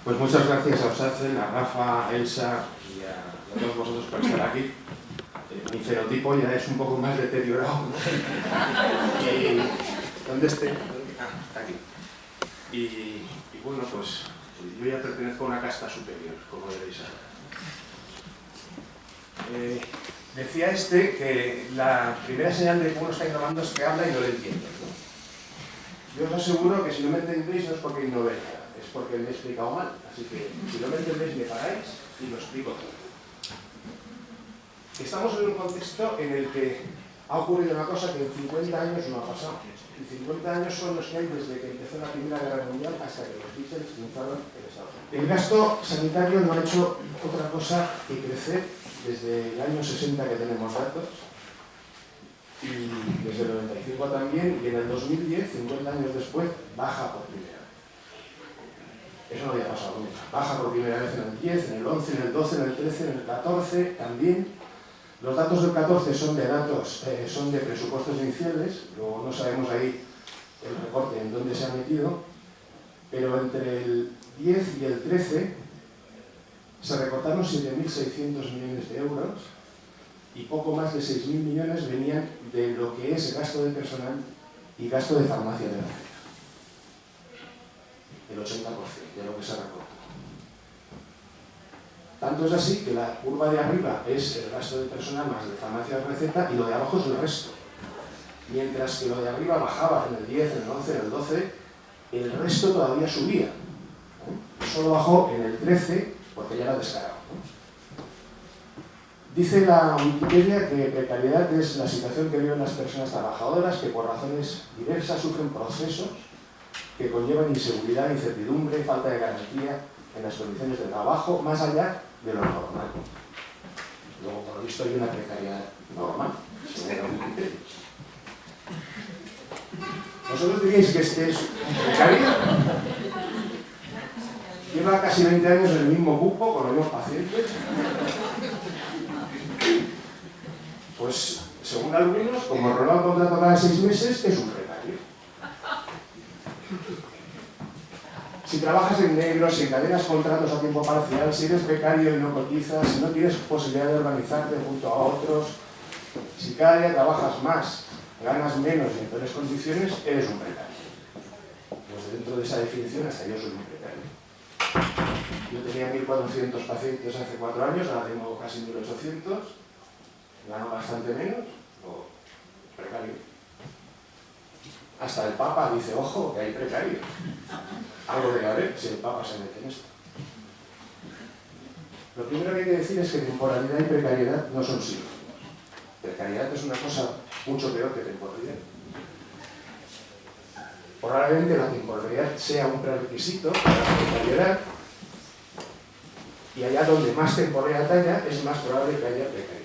Pues muchas gracias a Osatzen, a Rafa, a Elsa y a todos vosotros por estar aquí. Mi fenotipo ya es un poco más deteriorado, ¿no? Y ¿dónde esté? Está aquí. Y bueno, pues yo ya pertenezco a una casta superior, como veréis ahora. Decía que la primera señal de que uno está innovando es que habla y no le entiende, ¿no? Yo os aseguro que si no me entendéis no es porque no venga, es porque me he explicado mal. Así que si no me entendéis me paráis y lo explico todo. Estamos en un contexto en el que ha ocurrido una cosa que en 50 años no ha pasado. Y 50 años son los que hay desde que empezó la Primera Guerra Mundial hasta que los Beatles triunfaron en Estados Unidos. El gasto sanitario no ha hecho otra cosa que crecer desde el año 60 que tenemos datos, y desde el 95 también, y en el 2010, 50 años después, baja por primera vez. Eso no había pasado nunca. Baja por primera vez en el 10, en el 11, en el 12, en el 13, en el 14 también. Los datos del 14 son de presupuestos iniciales, luego no sabemos ahí el recorte en dónde se ha metido, pero entre el 10 y el 13 se recortaron 7.600 millones de euros y poco más de 6.000 millones venían de lo que es gasto de personal y gasto de farmacia de la gente. El 80% de lo que se recortó. Tanto es así que la curva de arriba es el gasto de personal más de farmacia de receta y lo de abajo es el resto. Mientras que lo de arriba bajaba en el 10, en el 11, en el 12, el resto todavía subía. Solo bajó en el 13 porque ya era descarado. Dice la Wikipedia que precariedad es la situación que viven las personas trabajadoras que por razones diversas sufren procesos que conllevan inseguridad, incertidumbre, falta de garantía en las condiciones de trabajo, más allá de lo normal. Luego, por lo visto, hay una precariedad normal, según la Wikipedia. ¿Vosotros diríais que este es precario? Lleva casi 20 años en el mismo cupo, con los mismos pacientes. Pues, según algunos, como renueva el contrato cada 6 meses, es un precario. Si trabajas en negro, si encadenas contratos a tiempo parcial, si eres becario y no cotizas, si no tienes posibilidad de organizarte junto a otros, si cada día trabajas más, ganas menos y en peores condiciones, eres un precario. Pues dentro de esa definición, hasta yo soy un precario. Yo tenía 1.400 pacientes hace 4 años, ahora tengo casi 1.800, gano bastante menos, o precario. Hasta el Papa dice, ojo, que hay precarios. Algo debe haber si el Papa se mete en esto. Lo primero que hay que decir es que temporalidad y precariedad no son sinónimos. Precariedad es una cosa mucho peor que temporalidad. Probablemente la temporalidad sea un prerequisito para la precariedad, y allá donde más temporalidad haya, es más probable que haya precariedad.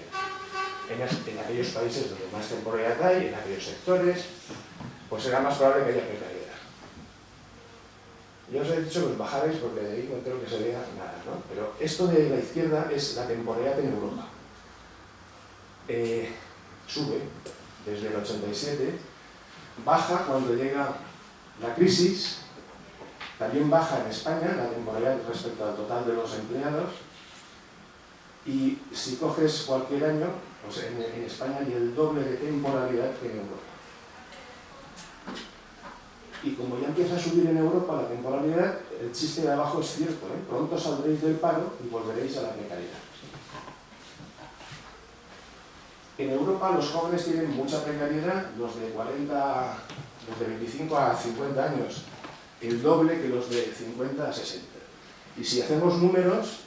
En aquellos países donde más temporalidad hay, en aquellos sectores, pues será más probable que haya precariedad. Yo os he dicho que os bajarais porque de ahí no creo que se vea nada, ¿no? Pero esto de la izquierda es la temporalidad en Europa. Sube desde el 87, baja cuando llega la crisis, también baja en España la temporalidad respecto al total de los empleados, y si coges cualquier año, pues en España hay el doble de temporalidad que en Europa. Y como ya empieza a subir en Europa la temporalidad, el chiste de abajo es cierto, ¿eh? Pronto saldréis del paro y volveréis a la precariedad. En Europa los jóvenes tienen mucha precariedad, los de 25 a 50 años, el doble que los de 50 a 60. Y si hacemos números,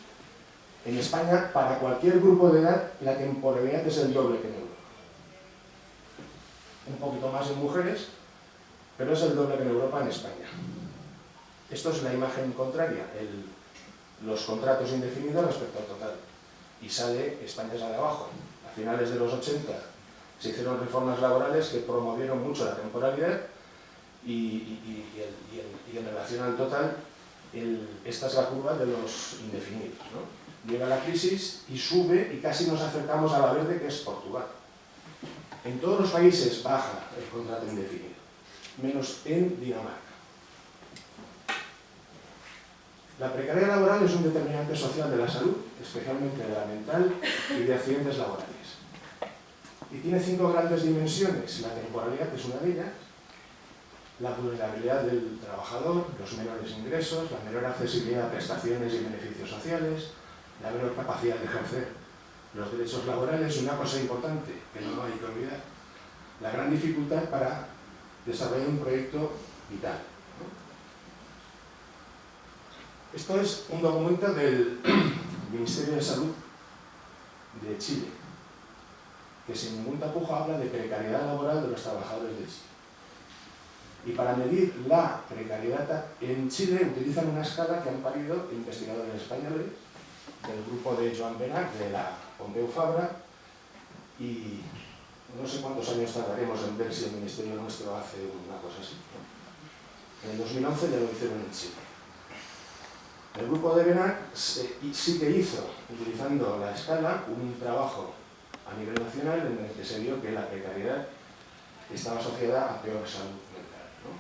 en España, para cualquier grupo de edad, la temporalidad es el doble que en Europa. Un poquito más en mujeres, pero es el doble que en Europa en España. Esto es la imagen contraria, los contratos indefinidos respecto al total. Y España sale abajo. A finales de los 80 se hicieron reformas laborales que promovieron mucho la temporalidad y en relación al total, esta es la curva de los indefinidos, ¿no? Llega la crisis y sube y casi nos acercamos a la verde, que es Portugal. En todos los países baja el contrato indefinido, menos en Dinamarca. La precariedad laboral es un determinante social de la salud, especialmente de la mental y de accidentes laborales. Y tiene 5 grandes dimensiones. La temporalidad es una de ellas, la vulnerabilidad del trabajador, los menores ingresos, la menor accesibilidad a prestaciones y beneficios sociales, la menor capacidad de ejercer los derechos laborales y una cosa importante que no hay que olvidar, la gran dificultad para desarrollar un proyecto vital. Esto es un documento del Ministerio de Salud de Chile, que sin ningún tapujo habla de precariedad laboral de los trabajadores de Chile. Y para medir la precariedad en Chile utilizan una escala que han parido investigadores españoles del grupo de Joan Benach, de la Pompeu Fabra, y no sé cuántos años tardaremos en ver si el Ministerio nuestro hace una cosa así. En el 2011 ya lo hicieron en Chile. El grupo de Benach sí que hizo, utilizando la escala, un trabajo a nivel nacional en el que se vio que la precariedad estaba asociada a peor salud mental, ¿no?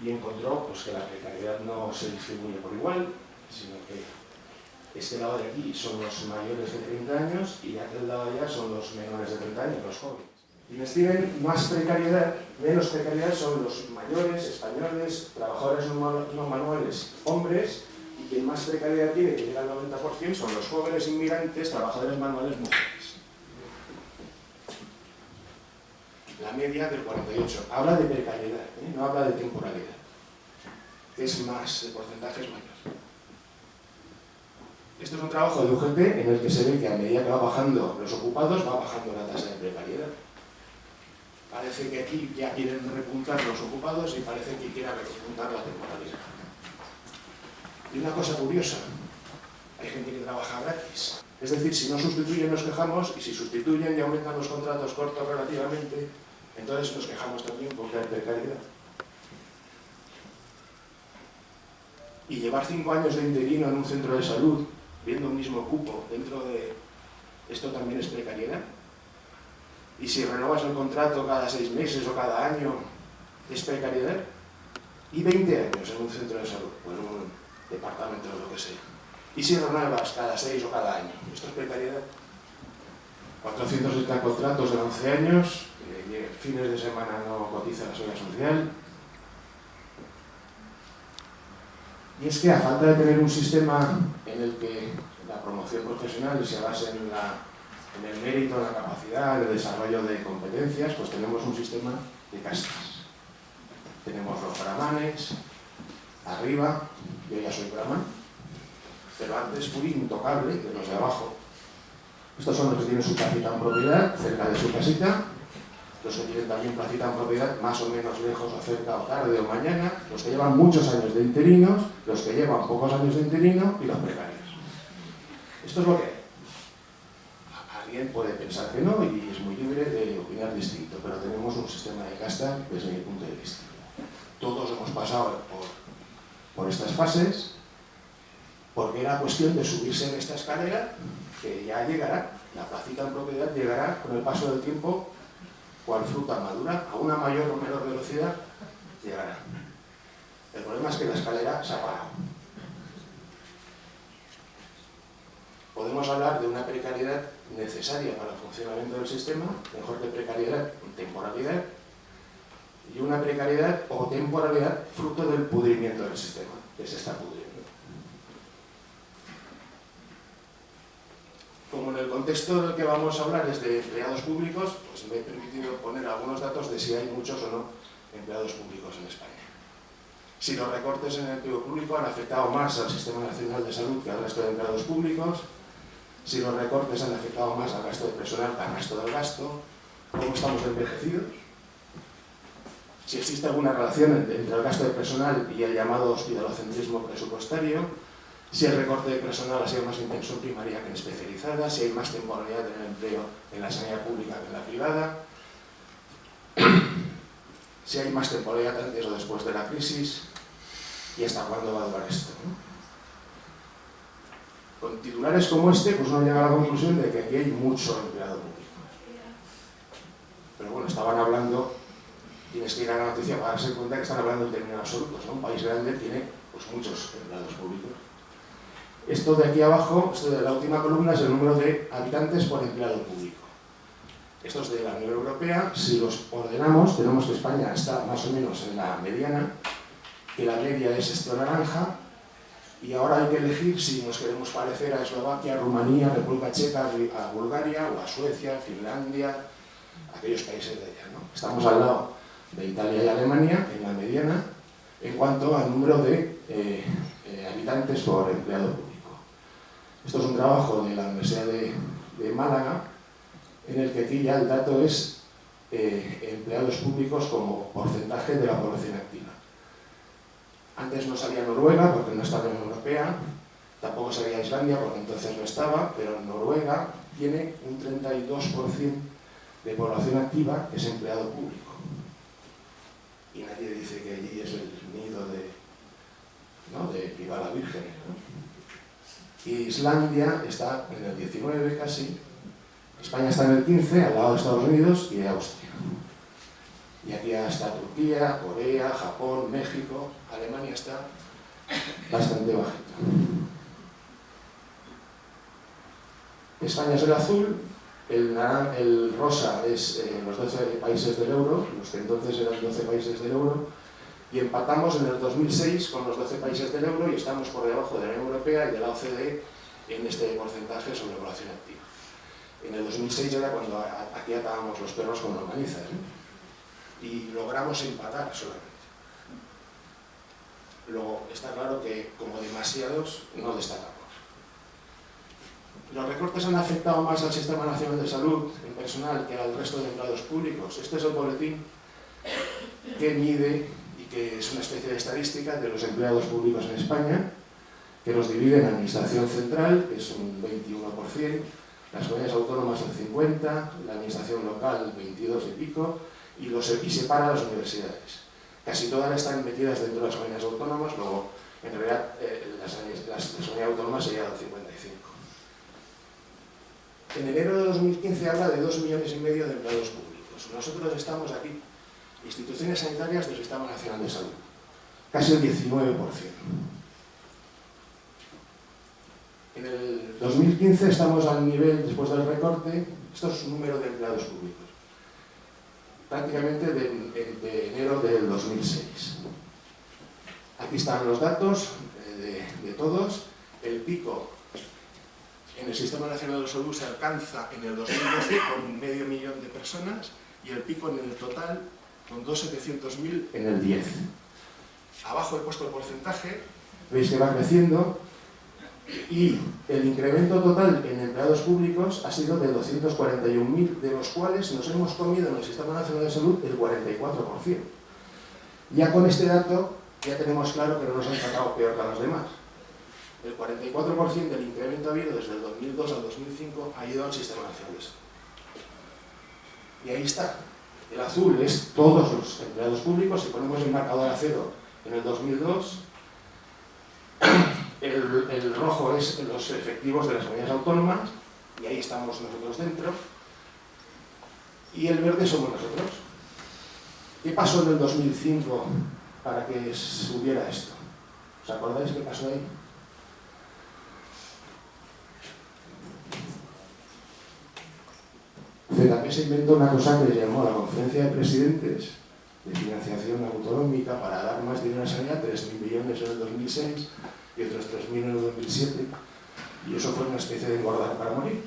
Y encontró pues, que la precariedad no se distribuye por igual, sino que este lado de aquí son los mayores de 30 años y aquel lado de allá son los menores de 30 años, los jóvenes. Quienes tienen más precariedad, menos precariedad son los mayores, españoles, trabajadores no manuales, hombres, y quien más precariedad tiene, que llega al 90%, son los jóvenes inmigrantes, trabajadores manuales, mujeres. La media del 48. Habla de precariedad, no habla de temporalidad. Es más, el porcentaje es mayor. Esto es un trabajo de UGT en el que se ve que a medida que va bajando los ocupados, va bajando la tasa de precariedad. Parece que aquí ya quieren repuntar los ocupados y parece que quieren repuntar la temporalidad. Y una cosa curiosa, hay gente que trabaja gratis. Es decir, si no sustituyen nos quejamos, y si sustituyen y aumentan los contratos cortos relativamente, entonces nos quejamos también porque hay precariedad. Y llevar 5 años de interino en un centro de salud, viendo un mismo cupo dentro de... Esto también es precariedad. Y si renovas el contrato cada 6 meses o cada año, es precariedad. Y 20 años en un centro de salud, o en un departamento o lo que sea. Y si renuevas cada 6 o cada año, esto es precariedad. 470 contratos de 11 años, fines de semana no cotiza la seguridad social. Y es que a falta de tener un sistema en el que la promoción profesional se base en el mérito, la capacidad, el desarrollo de competencias, pues tenemos un sistema de castas. Tenemos los brahmanes, arriba, yo ya soy brahman, pero antes fui intocable de los de abajo. Estos son los que tienen su casita en propiedad, cerca de su casita, los que tienen también placita en propiedad más o menos lejos o cerca o tarde o mañana, los que llevan muchos años de interinos, los que llevan pocos años de interino y los precarios. Esto es lo que hay. Alguien puede pensar que no y es muy libre de opinar distinto, pero tenemos un sistema de casta desde mi punto de vista. Todos hemos pasado por estas fases porque era cuestión de subirse en esta escalera que ya llegará, la placita en propiedad llegará con el paso del tiempo cual fruta madura, a una mayor o menor velocidad, llegará. El problema es que la escalera se ha parado. Podemos hablar de una precariedad necesaria para el funcionamiento del sistema, mejor que precariedad, temporalidad, y una precariedad o temporalidad fruto del pudrimiento del sistema, que se está pudriendo. Como en el contexto del que vamos a hablar es de empleados públicos, pues me he permitido poner algunos datos de si hay muchos o no empleados públicos en España. Si los recortes en el empleo público han afectado más al Sistema Nacional de Salud que al resto de empleados públicos, si los recortes han afectado más al gasto de personal que al resto del gasto, cómo estamos envejecidos, si existe alguna relación entre el gasto de personal y el llamado hospitalocentrismo presupuestario, si el recorte de personal ha sido más intenso en primaria que en especializada, si hay más temporalidad en el empleo en la sanidad pública que en la privada, si hay más temporalidad antes o después de la crisis, y hasta cuándo va a durar esto, ¿no? Con titulares como este, pues uno llega a la conclusión de que aquí hay mucho empleado público. Pero bueno, estaban hablando tienes que ir a la noticia para darse cuenta que están hablando en términos absolutos, ¿no? Un país grande tiene pues, muchos empleados públicos. Esto de aquí abajo, esto de la última columna, es el número de habitantes por empleado público. Estos de la Unión Europea, si los ordenamos, tenemos que España está más o menos en la mediana, que la media es esto naranja, y ahora hay que elegir si nos queremos parecer a Eslovaquia, Rumanía, República Checa, a Bulgaria, o a Suecia, Finlandia, aquellos países de allá, ¿no? Estamos al lado de Italia y Alemania, en la mediana, en cuanto al número de habitantes por empleado público. Esto es un trabajo de la Universidad de Málaga, en el que aquí ya el dato es empleados públicos como porcentaje de la población activa. Antes no salía Noruega porque no estaba en la Unión Europea, tampoco salía Islandia porque entonces no estaba, pero Noruega tiene un 32% de población activa que es empleado público. Y nadie dice que allí es el nido de viva la Virgen, ¿no? Y Islandia está en el 19 casi, España está en el 15, al lado de Estados Unidos y de Austria. Y aquí ya está Turquía, Corea, Japón, México, Alemania está bastante bajito. España es el azul, el rosa es los 12 países del euro, los que entonces eran 12 países del euro, y empatamos en el 2006 con los 12 países del euro y estamos por debajo de la Unión Europea y de la OCDE en este porcentaje sobre población activa. En el 2006 era cuando aquí atábamos los perros con longanizas, ¿eh? Y logramos empatar solamente. Luego está claro que como demasiados no destacamos. Los recortes han afectado más al Sistema Nacional de Salud en personal que al resto de empleados públicos. Este es el boletín que mide y que es una especie de estadística de los empleados públicos en España, que los divide en Administración Central, que es un 21%, las comunidades autónomas un 50%, la Administración Local 22 y pico, y separa las universidades. Casi todas están metidas dentro de las comunidades autónomas, luego en realidad las comunidades autónomas serían el 55. En enero de 2015 habla de 2,5 millones de empleados públicos. Nosotros estamos aquí, instituciones sanitarias del Sistema Nacional de Salud, casi el 19%. En el 2015 estamos al nivel, después del recorte, esto es un número de empleados públicos, prácticamente de enero del 2006. Aquí están los datos de todos. El pico en el Sistema Nacional de Salud se alcanza en el 2012 con 500.000 de personas y el pico en el total con 2.700.000 en el 10. Abajo he puesto el porcentaje, veis que va creciendo y el incremento total en empleados públicos ha sido de 241.000, de los cuales nos hemos comido en el Sistema Nacional de Salud el 44%. Ya con este dato ya tenemos claro que no nos han tratado peor que a los demás. El 44% del incremento habido desde el 2002 al 2005 ha ido al Sistema Nacional de Salud. Y ahí está. El azul es todos los empleados públicos. Si ponemos el marcador a cero en el 2002, el rojo es los efectivos de las comunidades autónomas, y ahí estamos nosotros dentro, y el verde somos nosotros. ¿Qué pasó en el 2005 para que subiera esto? ¿Os acordáis qué pasó ahí? ZP se inventó una cosa que se llamó la Conferencia de Presidentes de Financiación Autonómica para dar más dinero a sanidad, 3.000 millones en el 2006 y otros 3.000 en el 2007, y eso fue una especie de engordar para morir.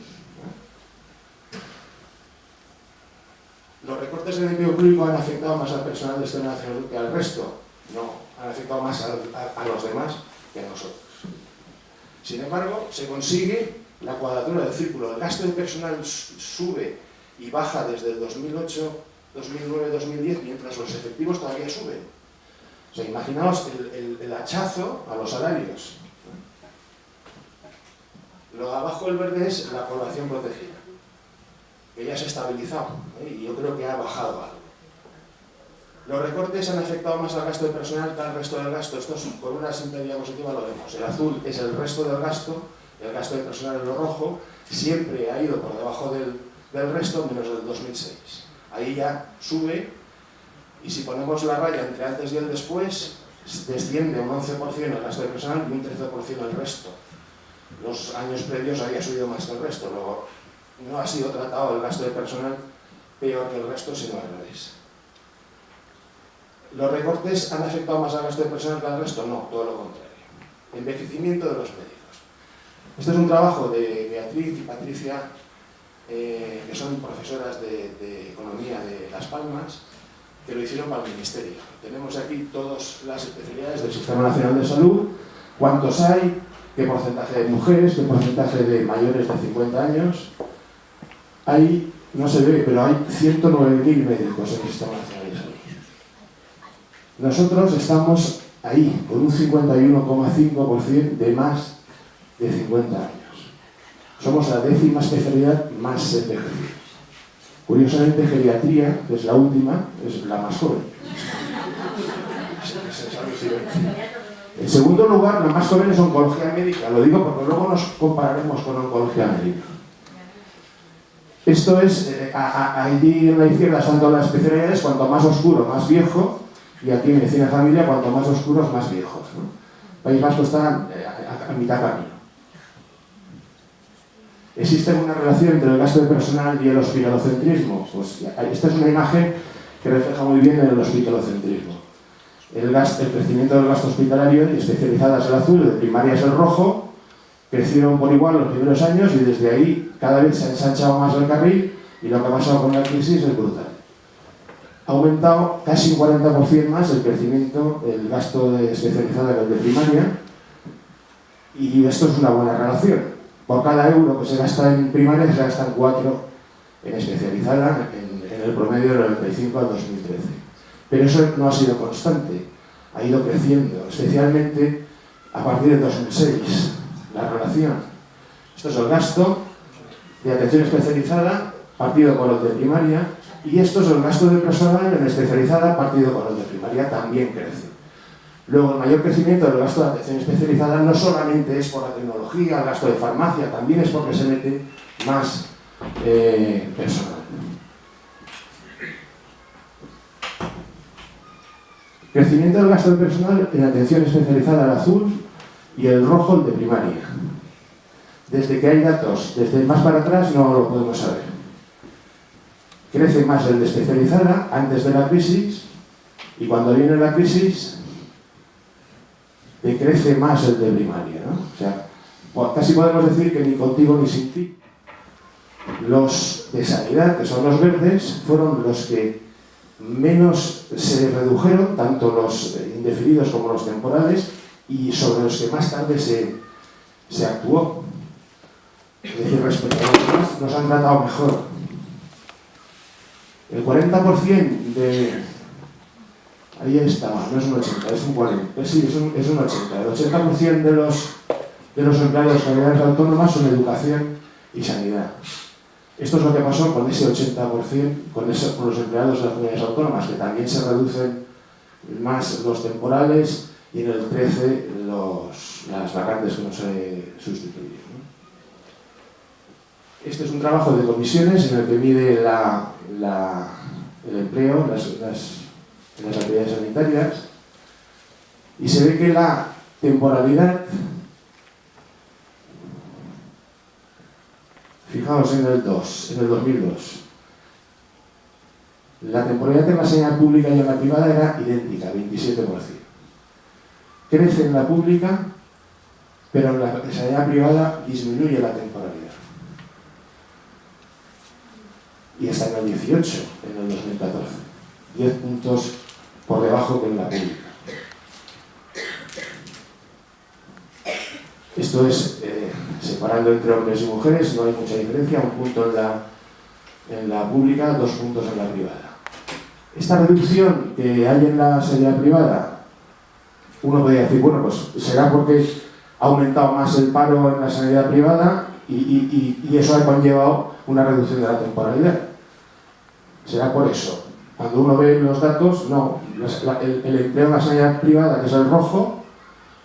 Los recortes del empleo público han afectado más al personal del Sistema Nacional que al resto. No, han afectado más a los demás que a nosotros. Sin embargo, se consigue la cuadratura del círculo. El gasto de personal sube y baja desde el 2008, 2009, 2010, mientras los efectivos todavía suben. O sea, imaginaos el hachazo a los salarios. Lo de abajo, el verde, es la población protegida, que ya se ha estabilizado, y yo creo que ha bajado algo. Los recortes han afectado más al gasto de personal que al resto del gasto. Esto con una simple diapositiva lo vemos. El azul es el resto del gasto, el gasto de personal es lo rojo, siempre ha ido por debajo del resto, menos del 2006. Ahí ya sube Y si ponemos la raya entre antes y el después, desciende un 11% el gasto de personal y un 13% el resto. Los años previos había subido más que el resto, luego no ha sido tratado el gasto de personal peor que el resto, sino al revés. ¿Los recortes han afectado más al gasto de personal que al resto? No, todo lo contrario. Envejecimiento de los médicos. Este es un trabajo de Beatriz y Patricia, que son profesoras de Economía de Las Palmas, que lo hicieron para el Ministerio. Tenemos aquí todas las especialidades del Sistema Nacional de Salud, cuántos hay, qué porcentaje de mujeres, qué porcentaje de mayores de 50 años. Hay, no se ve, pero hay 109.000 médicos en el Sistema Nacional de Salud. Nosotros estamos ahí, con un 51,5% de más de 50 años. Somos la 10ª especialidad más envejecida. Curiosamente, geriatría, que es la última, es la más joven. En segundo lugar, la más joven es oncología médica. Lo digo porque luego nos compararemos con oncología médica. Esto es, allí en la izquierda están todas las especialidades, cuanto más oscuro, más viejo, y aquí en medicina de familia, cuanto más oscuros, más viejos, ¿no? País Vasco está a mitad camino. ¿Existe una relación entre el gasto de personal y el hospitalocentrismo? Pues esta es una imagen que refleja muy bien el hospitalocentrismo. El crecimiento del gasto hospitalario, y especializada es el azul, el de primaria es el rojo, crecieron por igual los primeros años y desde ahí cada vez se ha ensanchado más el carril y lo que ha pasado con la crisis es brutal. Ha aumentado casi un 40% más el crecimiento, el gasto de especializada que el de primaria, y esto es una buena relación. Por cada euro que se gasta en primaria se gastan 4 en especializada, en el promedio del 95 al 2013. Pero eso no ha sido constante, ha ido creciendo, especialmente a partir de 2006, la relación. Esto es el gasto de atención especializada partido por el de primaria, y esto es el gasto de personal en especializada partido por el de primaria, también crece. Luego, el mayor crecimiento del gasto de atención especializada no solamente es por la tecnología, el gasto de farmacia, también es porque se mete más personal. Crecimiento del gasto de personal en atención especializada, el azul, y el rojo, el de primaria. Desde que hay datos, desde más para atrás no lo podemos saber. Crece más el de especializada antes de la crisis, y cuando viene la crisis decrece más el de primaria, ¿no? O sea, casi podemos decir que ni contigo ni sin ti. Los de sanidad, que son los verdes, fueron los que menos se redujeron, tanto los indefinidos como los temporales, y sobre los que más tarde se actuó. Es decir, respecto a los demás, nos han tratado mejor. El 40% de... Ahí estaba, no es un 80, es un 40. Sí, es un 80. El 80% de los empleados de comunidades autónomas son educación y sanidad. Esto es lo que pasó con ese 80%, con los empleados de las comunidades autónomas, que también se reducen más los temporales, y en el 13 las vacantes que no se sustituyen, ¿no? Este es un trabajo de comisiones en el que mide el empleo en las actividades sanitarias, y se ve que la temporalidad, fijaos en el 2002, la temporalidad en la sanidad pública y en la privada era idéntica, 27%. Crece en la pública, pero en la sanidad privada disminuye la temporalidad. Y está en el 18, en el 2014. 10 puntos por debajo que en la pública. Esto es separando entre hombres y mujeres, no hay mucha diferencia, 1 punto en la pública, 2 puntos en la privada. Esta reducción que hay en la sanidad privada, uno podría decir, bueno, pues será porque ha aumentado más el paro en la sanidad privada y eso ha conllevado una reducción de la temporalidad. Será por eso. Cuando uno ve los datos, no, el empleo en la sanidad privada, que es el rojo,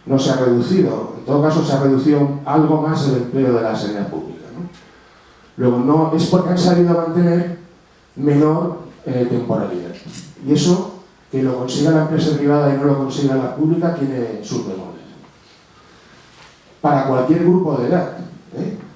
no se ha reducido. En todo caso, se ha reducido algo más el empleo de la sanidad pública, ¿no? Luego, no es porque han sabido mantener menor temporalidad. Y eso que lo consiga la empresa privada y no lo consiga la pública tiene sus bemoles. Para cualquier grupo de edad,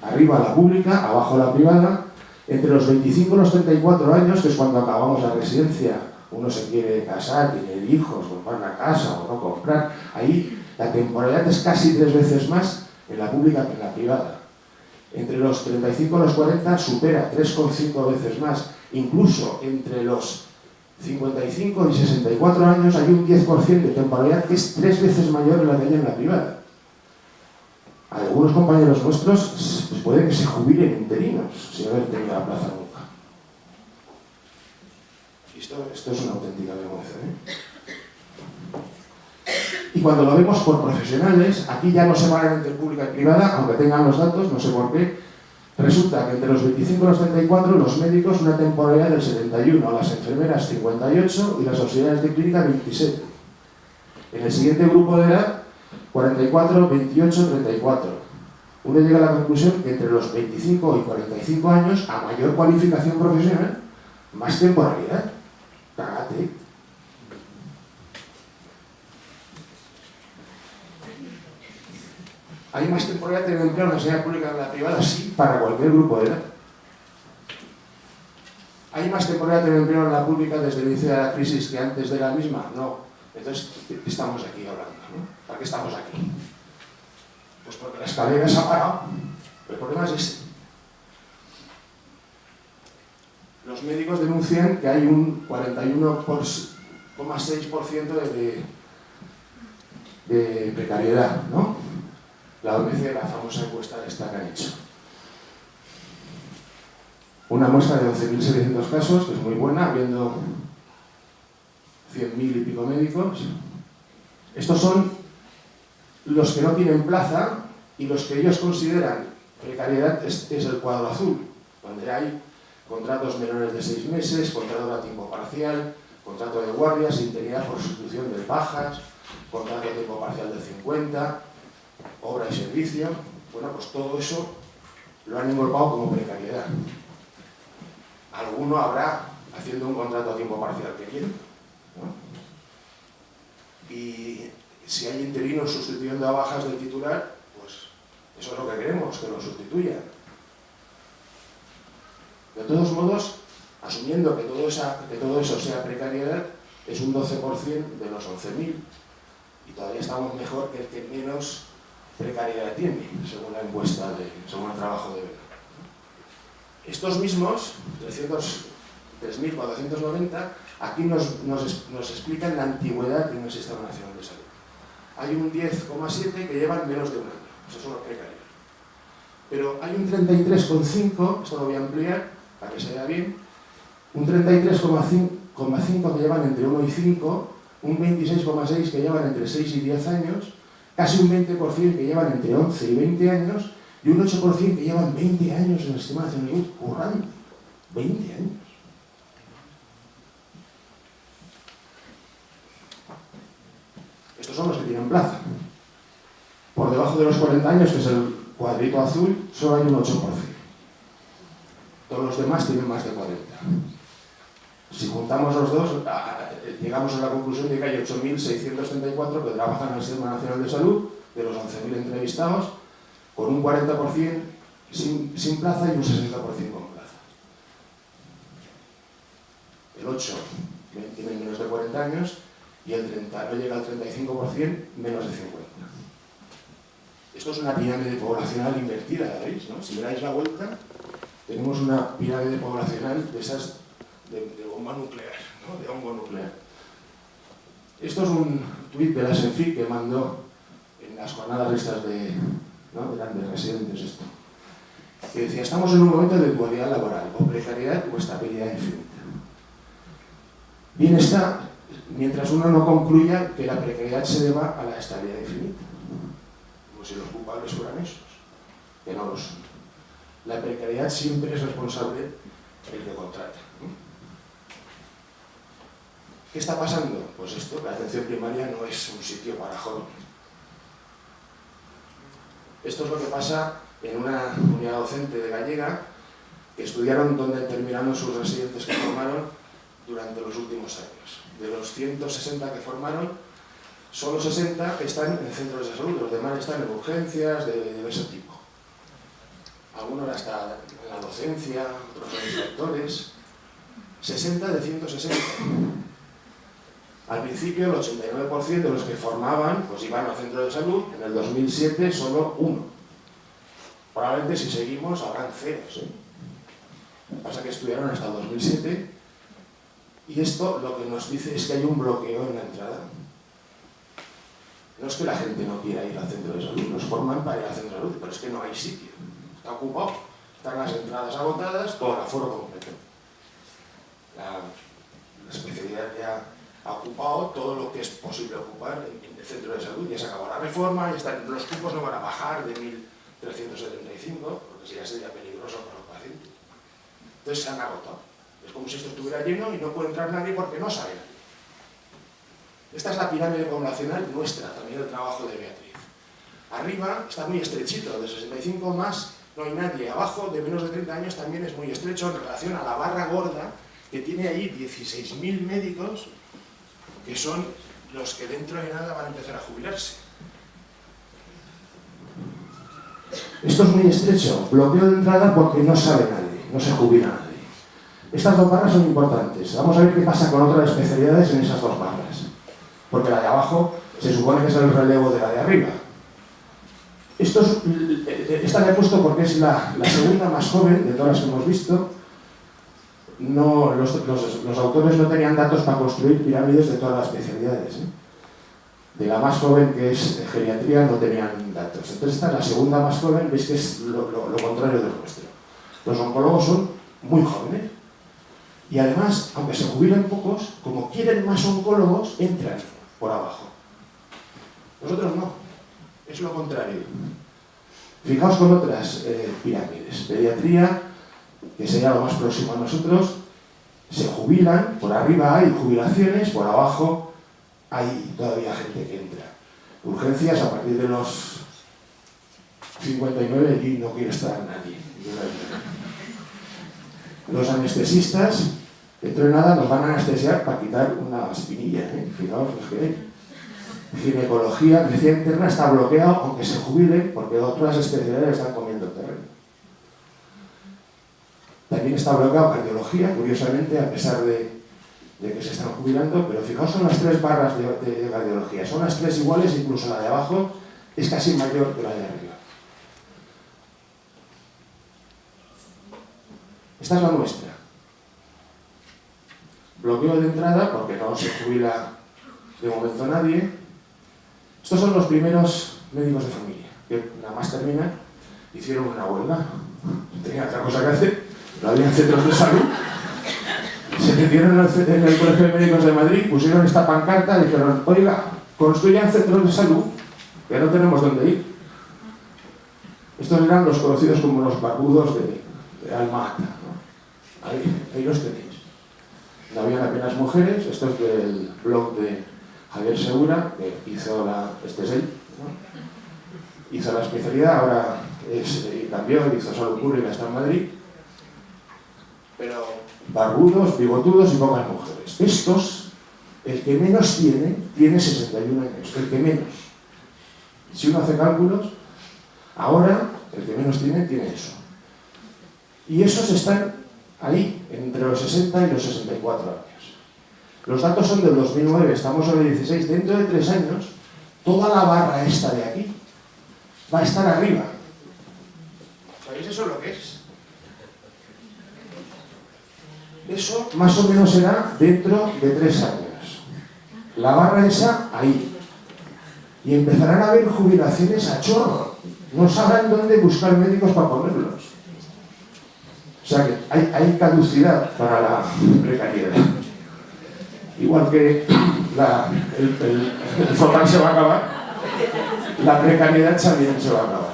arriba la pública, abajo la privada, entre los 25 y los 34 años, que es cuando acabamos la residencia, uno se quiere casar, tener hijos, comprar una casa o no comprar, ahí la temporalidad es casi 3 veces más en la pública que en la privada. Entre los 35 y los 40 supera 3,5 veces más. Incluso entre los 55 y 64 años hay un 10% de temporalidad que es 3 veces mayor de la que hay en la privada. Algunos compañeros nuestros pues puede que se jubilen interinos sin haber tenido la plaza nunca. Esto es una auténtica vergüenza, Y cuando lo vemos por profesionales, aquí ya no se separan entre pública y privada, aunque tengan los datos, no sé por qué. Resulta que entre los 25 y los 34, los médicos una temporalidad del 71, las enfermeras 58 y las auxiliares de clínica 27. En el siguiente grupo de edad, 44, 28, 34. Uno llega a la conclusión que entre los 25 y 45 años, a mayor cualificación profesional, más temporalidad. Cágate. ¿Hay más temporalidad de empleo en la sanidad pública que en la privada? Sí, para cualquier grupo de edad. ¿Hay más temporalidad de empleo en la pública desde el inicio de la crisis que antes de la misma? No. Entonces, ¿qué estamos aquí hablando? ¿Para qué estamos aquí? Pues porque la escalera se ha parado. El problema es ese. Los médicos denuncian que hay un 41,6% de precariedad, ¿no? La OMC, la famosa encuesta esta que han hecho. Una muestra de 11.700 casos, que es muy buena, viendo 100.000 y pico médicos. Estos son los que no tienen plaza y los que ellos consideran precariedad es el cuadro azul, donde hay contratos menores de 6 meses, contrato a tiempo parcial, contrato de guardias, interinidad por sustitución de bajas, contrato a tiempo parcial de 50, obra y servicio. Bueno, pues todo eso lo han engolpado como precariedad. Alguno habrá haciendo un contrato a tiempo parcial que quiere, ¿no? Y si hay interinos sustituyendo a bajas del titular, pues eso es lo que queremos, que lo sustituyan. De todos modos, asumiendo que todo eso sea precariedad, es un 12% de los 11.000 y todavía estamos mejor que el que menos precariedad tiene, según la encuesta, según el trabajo de verano. Estos mismos, 3.490, aquí nos explican la antigüedad en el Sistema Nacional de Salud. Hay un 10,7 que llevan menos de un año, eso son los precarios. Pero hay un 33,5, esto lo voy a ampliar para que se vea bien, un 33,5 que llevan entre 1 y 5, un 26,6 que llevan entre 6 y 10 años, casi un 20% que llevan entre 11 y 20 años y un 8% que llevan 20 años en el Sistema Nacional de Salud currando. 20 años. Estos son los que tienen plaza. Por debajo de los 40 años, que es el cuadrito azul, solo hay un 8%. Todos los demás tienen más de 40. Si juntamos los dos, llegamos a la conclusión de que hay 8.634 que trabajan en el Sistema Nacional de Salud, de los 11.000 entrevistados, con un 40% sin plaza y un 60% con plaza. El 8 tiene menos de 40 años y el 30 no llega al 35%, menos de 50. Esto es una pirámide poblacional invertida, ¿veis? ¿No? Si miráis la vuelta, tenemos una pirámide poblacional de esas de bomba nuclear, ¿no? De hongo nuclear. Esto es un tuit de la SENFIC que mandó en las jornadas estas de grandes residentes esto, que decía: estamos en un momento de dualidad laboral, o precariedad o estabilidad infinita. Bien está, mientras uno no concluya que la precariedad se deba a la estabilidad infinita, como si los culpables fueran esos, que no lo son. La precariedad siempre es responsable el que contrata, ¿no? ¿Qué está pasando? Pues esto, que la atención primaria no es un sitio para jóvenes. Esto es lo que pasa en una unidad docente de Gallega, que estudiaron donde terminaron sus residentes que formaron durante los últimos años. De los 160 que formaron, solo 60 están en centros de salud, los demás están en urgencias de diverso tipo. Algunos hasta en la docencia, otros son inspectores. 60 de 160. Al principio el 89% de los que formaban pues iban al centro de salud, en el 2007 solo uno. Probablemente si seguimos habrán ceros. Lo que pasa es que estudiaron hasta el 2007 y esto lo que nos dice es que hay un bloqueo en la entrada. No es que la gente no quiera ir al centro de salud, nos forman para ir al centro de salud, pero es que no hay sitio. Está ocupado, están las entradas agotadas, todo el aforo completo. La especialidad ya ha ocupado todo lo que es posible ocupar en el centro de salud, ya se acabó la reforma, los cupos no van a bajar de 1.375, porque ya sería peligroso para los pacientes. Entonces se han agotado. Es como si esto estuviera lleno y no puede entrar nadie porque no sabe nadie. Esta es la pirámide poblacional nuestra, también el trabajo de Beatriz. Arriba está muy estrechito, de 65 más no hay nadie. Abajo, de menos de 30 años, también es muy estrecho en relación a la barra gorda, que tiene ahí 16.000 médicos, que son los que dentro de nada van a empezar a jubilarse. Esto es muy estrecho, bloqueo de entrada porque no sabe nadie, no se jubila nadie. Estas dos barras son importantes. Vamos a ver qué pasa con otras especialidades en esas dos barras. Porque la de abajo se supone que es el relevo de la de arriba. Esta la he puesto porque es la segunda más joven de todas las que hemos visto. No, los autores no tenían datos para construir pirámides de todas las especialidades. De la más joven, que es geriatría, no tenían datos. Entonces esta es la segunda más joven, veis que es lo contrario del nuestro. Los oncólogos son muy jóvenes. Y además, aunque se jubilen pocos, como quieren más oncólogos, entran por abajo. Nosotros no, es lo contrario. Fijaos con otras pirámides. Pediatría, que sería lo más próximo a nosotros, se jubilan, por arriba hay jubilaciones, por abajo hay todavía gente que entra. Urgencias, a partir de los 59, allí no quiere estar nadie. Los anestesistas, dentro de nada, nos van a anestesiar para quitar una espinilla, fijaos los que hay. Ginecología, medicina interna está bloqueado, aunque se jubilen, porque otras especialidades están comiendo terreno. También está bloqueado cardiología, curiosamente, a pesar de que se están jubilando, pero fijaos, son las tres barras de cardiología. Son las tres iguales, incluso la de abajo es casi mayor que la de arriba. Esta es la nuestra. Bloqueo de entrada, porque no se jubila de momento nadie. Estos son los primeros médicos de familia, que nada más terminan, hicieron una huelga. Tenían otra cosa que hacer, no había centros de salud. Se metieron en el Colegio de Médicos de Madrid, pusieron esta pancarta y dijeron: oiga, construyan centros de salud, que no tenemos dónde ir. Estos eran los conocidos como los barbudos de Alma Ata, ¿no? Ahí los tenéis. No habían apenas mujeres. Esto es del blog de Javier Segura, que hizo este es él, ¿no? Hizo la especialidad, ahora cambió, hizo salud pública, está en Madrid. Pero barbudos, bigotudos y pocas mujeres. Estos, el que menos tiene 61 años, el que menos. Si uno hace cálculos, ahora el que menos tiene eso. Y esos están ahí, entre los 60 y los 64 años. Los datos son del 2009, estamos sobre 16. Dentro de 3 años, toda la barra esta de aquí va a estar arriba. ¿Sabéis eso lo que es? Eso más o menos será dentro de 3 años. La barra esa ahí. Y empezarán a haber jubilaciones a chorro. No sabrán dónde buscar médicos para ponerlos. O sea que hay caducidad para la precariedad. Igual que el focal se va a acabar, la precariedad también se va a acabar.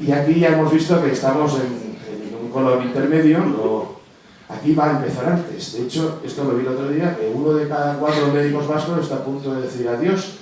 Y aquí ya hemos visto que estamos en un color intermedio. Aquí va a empezar antes. De hecho, esto lo vi el otro día, que 1 de cada 4 médicos vascos está a punto de decir adiós